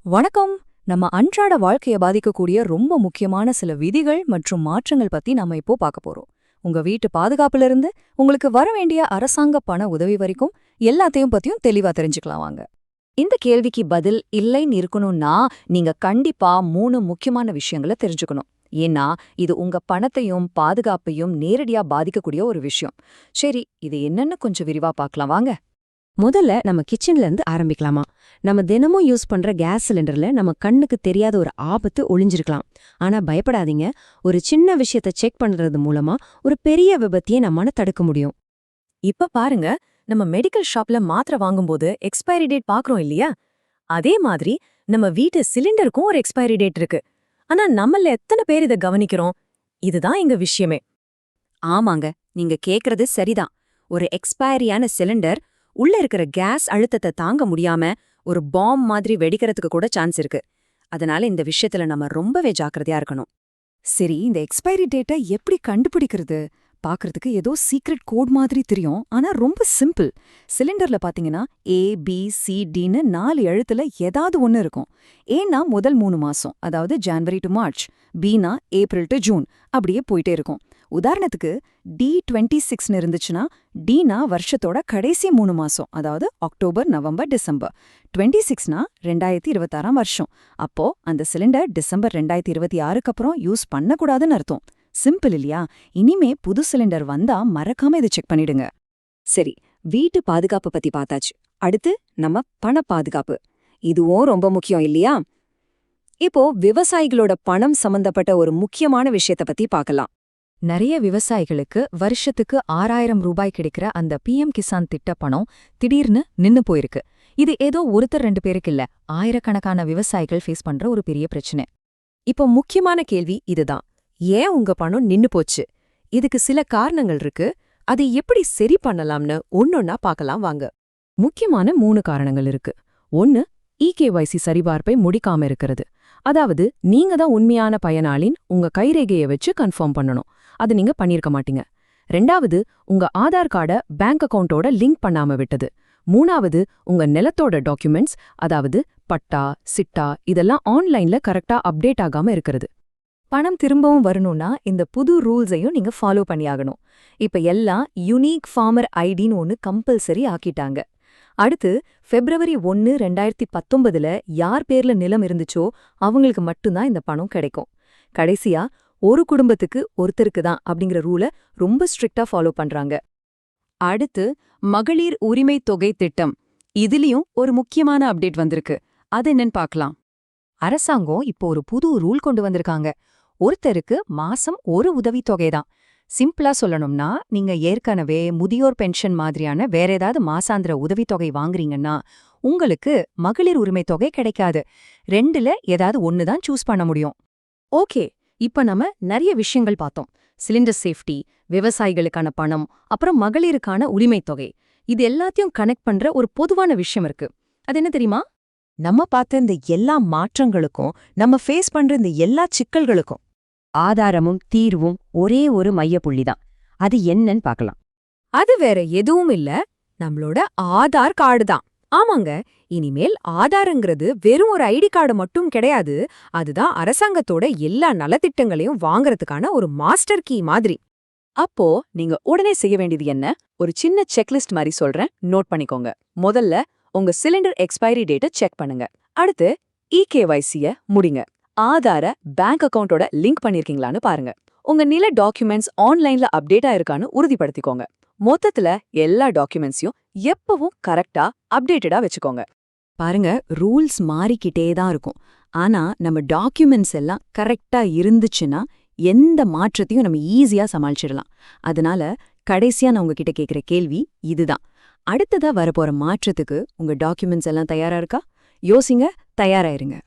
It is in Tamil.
வணக்கம். நம்ம அன்றாட வாழ்க்கைய பாதிக்கக்கூடிய ரொம்ப முக்கியமான சில விதிகள் மற்றும் மாற்றங்கள் பத்தி நாம இப்போ பார்க்க போறோம். உங்க வீட்டு பாதுகாப்புல இருந்து உங்களுக்கு வர வேண்டிய அரசாங்க பண உதவி வரைக்கும் எல்லாத்தையும் பத்தியும் தெளிவா தெரிஞ்சுக்கலாம் வாங்க. இந்த கேள்விக்கு பதில் இல்லைன்னு இருக்கணும்னா நீங்க கண்டிப்பா 3 முக்கியமான விஷயங்களை தெரிஞ்சுக்கணும். ஏன்னா இது உங்க பணத்தையும் பாதுகாப்பையும் நேரடியா பாதிக்கக்கூடிய ஒரு விஷயம். சரி, இது என்னன்னு கொஞ்சம் விரிவா பார்க்கலாம் வாங்க. முதல்ல நம்ம கிச்சன்ல இருந்து ஆரம்பிக்கலாமா. நம்ம தினமும் யூஸ் பண்ற கேஸ் சிலிண்டர்ல நம்ம கண்ணுக்கு தெரியாத ஒரு ஆபத்து ஒளிஞ்சிருக்கலாம். ஆனா பயப்படாதீங்க, ஒரு சின்ன விஷயத்த செக் பண்றது மூலமா ஒரு பெரிய விபத்தையே நம்மால தடுக்க முடியும். இப்ப பாருங்க, நம்ம மெடிக்கல் ஷாப்ல மாத்திரை வாங்கும்போது எக்ஸ்பைரி டேட் பாக்குறோம் இல்லையா? அதே மாதிரி நம்ம வீட்டு சிலிண்டருக்கும் ஒரு எக்ஸ்பைரி டேட் இருக்கு. ஆனா நம்மள எத்தனை பேர் இத கவனிக்கிறோம்? இதுதான் எங்க விஷயமே. ஆமாங்க, நீங்க கேக்குறது சரிதான். ஒரு எக்ஸ்பைரியான சிலிண்டர் உள்ள இருக்கிற கேஸ் அழுத்தத்தை தாங்க முடியாம ஒரு பாம் மாதிரி வெடிக்கிறதுக்கு கூட சான்ஸ் இருக்கு. அதனால இந்த விஷயத்துல நம்ம ரொம்பவே ஜாக்கிரதையா இருக்கணும். சரி, இந்த எக்ஸ்பைரி டேட்டை எப்படி கண்டுபிடிக்கிறது? பார்க்கறதுக்கு ஏதோ சீக்ரெட் கோட் மாதிரி தெரியும், ஆனா ரொம்ப சிம்பிள். சிலிண்டர்ல பாத்தீங்கன்னா ABCDன்னு 4 எழுத்துல ஏதாவது ஒன்னு இருக்கும். ஏன்னா முதல் 3 மாசம், அதாவது ஜனவரி டு மார்ச், Bனா ஏப்ரல் டு ஜூன், அப்படியே போயிட்டே இருக்கும். உதாரணத்துக்கு D26ன்னு இருந்துச்சுன்னா Dனா வருஷத்தோட கடைசி 3 மாசம், அதாவது அக்டோபர், நவம்பர், டிசம்பர். 26னா 2026 வருஷம். அப்போ அந்த சிலிண்டர் டிசம்பர் 2026க்கு அப்புறம் யூஸ் பண்ணக்கூடாதுன்னு அர்த்தம். சிம்பிள் இல்லையா? இனிமே புது சிலிண்டர் வந்தா மறக்காம இதை செக் பண்ணிடுங்க. சரி, வீட்டு பாதுகாப்பு பத்தி பார்த்தாச்சு. அடுத்து நம்ம பண பாதுகாப்பு. இதுவும் ரொம்ப முக்கியம் இல்லையா? இப்போ விவசாயிகளோட பணம் சம்பந்தப்பட்ட ஒரு முக்கியமான விஷயத்த பத்தி பார்க்கலாம். நிறைய விவசாயிகளுக்கு வருஷத்துக்கு 6000 ரூபாய் கிடைக்கிற அந்த PM கிசான் திட்ட பணம் திடீர்னு நின்னு போயிருக்கு. இது ஏதோ ஒருத்தர் 2 பேருக்கு இல்ல, ஆயிரக்கணக்கான விவசாயிகள் ஃபேஸ் பண்ற ஒரு பெரிய பிரச்சனை. இப்போ முக்கியமான கேள்வி இதுதான். ஏன் உங்க பணம் நின்னு போச்சு? இதுக்கு சில காரணங்கள் இருக்கு. அதை எப்படி சரி பண்ணலாம்னு ஒன்னொன்னா பார்க்கலாம் வாங்க. முக்கியமான 3 காரணங்கள் இருக்கு. 1, EKYC சரிபார்ப்பை முடிக்காம இருக்கிறது. அதாவது நீங்க தான் உண்மையான பயனாளின் உங்க கைரேகையை வச்சு கன்ஃபார்ம் பண்ணணும். அது நீங்க பண்ணிருக்க மாட்டீங்க. 2வது, உங்க ஆதார் கார்டை பேங்க் அக்கவுண்டோட லிங்க் பண்ணாம விட்டது. 3வது, உங்க நிலத்தோட டாக்குமெண்ட்ஸ், அதாவது பட்டா, சிட்டா இதெல்லாம் ஆன்லைன்ல கரெக்டா அப்டேட் ஆகாம இருக்கிறது. பணம் திரும்பவும் வரணும்னா இந்த புது ரூல்ஸையும் நீங்க ஃபாலோ பண்ணியாகணும். இப்ப எல்லாம் யுனிக் ஃபார்மர் ஐடின்னு ஒன்னு கம்பல்சரி ஆக்கிட்டாங்க. அடுத்து February 1, 2019ல யார் பேர்ல நிலம் இருந்துச்சோ அவங்களுக்கு மட்டும்தான் இந்த பணம் கிடைக்கும். கடைசியா ஒரு குடும்பத்துக்கு ஒருத்தருக்கு தான் அப்படிங்கிற ரூலை ரொம்ப ஸ்ட்ரிக்டா ஃபாலோ பண்றாங்க. அடுத்து மகளிர் உரிமை தொகை திட்டம். இதுலயும் ஒரு முக்கியமான அப்டேட் வந்திருக்கு. அது என்னன்னு பார்க்கலாம். அரசாங்கம் இப்போ ஒரு புது ரூல் கொண்டு வந்திருக்காங்க. ஒருத்தருக்கு மாசம் ஒரு உதவித்தொகை தான். சிம்பிளா சொல்லணும்னா, நீங்க ஏற்கனவே முதியோர் பென்ஷன் மாதிரியான வேற ஏதாவது மாசாந்திர உதவித்தொகை வாங்குறீங்கன்னா உங்களுக்கு மகளிர் உரிமை தொகை கிடைக்காது. 2ல ஏதாவது ஒன்னு தான் சூஸ் பண்ண முடியும். ஓகே, இப்ப நம்ம நிறைய விஷயங்கள் பார்த்தோம். சிலிண்டர் சேஃப்டி, விவசாயிகளுக்கான பணம், அப்புறம் மகளிருக்கான உரிமை தொகை. இது எல்லாத்தையும் கனெக்ட் பண்ற ஒரு பொதுவான விஷயம் இருக்கு. அது என்ன தெரியுமா? நம்ம பார்த்த இந்த எல்லா மாற்றங்களுக்கும், நம்ம ஃபேஸ் பண்ற இந்த எல்லா சிக்கல்களுக்கும் ஆதாரமும் தீர்வும் ஒரே ஒரு மையப்புள்ளிதான். அது என்னன்னு பார்க்கலாம். அது வேற எதுவும் இல்ல, நம்மளோட ஆதார் கார்டு தான். ஆமாங்க, இனிமேல் ஆதாரங்கிறது வெறும் ஒரு ஐடி கார்டு மட்டும் கிடையாது. அதுதான் அரசாங்கத்தோட எல்லா நலத்திட்டங்களையும் வாங்கறதுக்கான ஒரு மாஸ்டர் கீ மாதிரி. அப்போ நீங்க உடனே செய்ய வேண்டியது என்ன? ஒரு சின்ன செக்லிஸ்ட் மாதிரி சொல்றேன், நோட் பண்ணிக்கோங்க. முதல்ல உங்க சிலிண்டர் எக்ஸ்பைரி டேட்டை செக் பண்ணுங்க. அடுத்து EKYCய முடிங்க. ஆதார பேங்க் அக்கவுண்டோட லிங்க் பண்ணிருக்கீங்களான்னு பாருங்க. உங்க நில டாக்குமெண்ட்ஸ் ஆன்லைன்ல அப்டேட் ஆயிருக்கான்னு உறுதிப்படுத்திக்கோங்க. மொத்தத்துல எல்லா டாக்குமெண்ட்ஸையும் எப்பவும் கரெக்டா அப்டேட்டடா வச்சுக்கோங்க. பாருங்க, ரூல்ஸ் மாறிக்கிட்டே தான் இருக்கும். ஆனா நம்ம டாக்குமெண்ட்ஸ் எல்லாம் கரெக்டா இருந்துச்சுன்னா எந்த மாற்றத்தையும் நம்ம ஈஸியா சமாளிச்சிடலாம். அதனால கடைசியா நான் உங்ககிட்ட கேக்குற கேள்வி இதுதான். அடுத்ததா வரப்போற மாற்றத்துக்கு உங்க டாக்குமெண்ட்ஸ் எல்லாம் தயாரா இருக்கா? யோசிங்க, தயாராயிருங்க.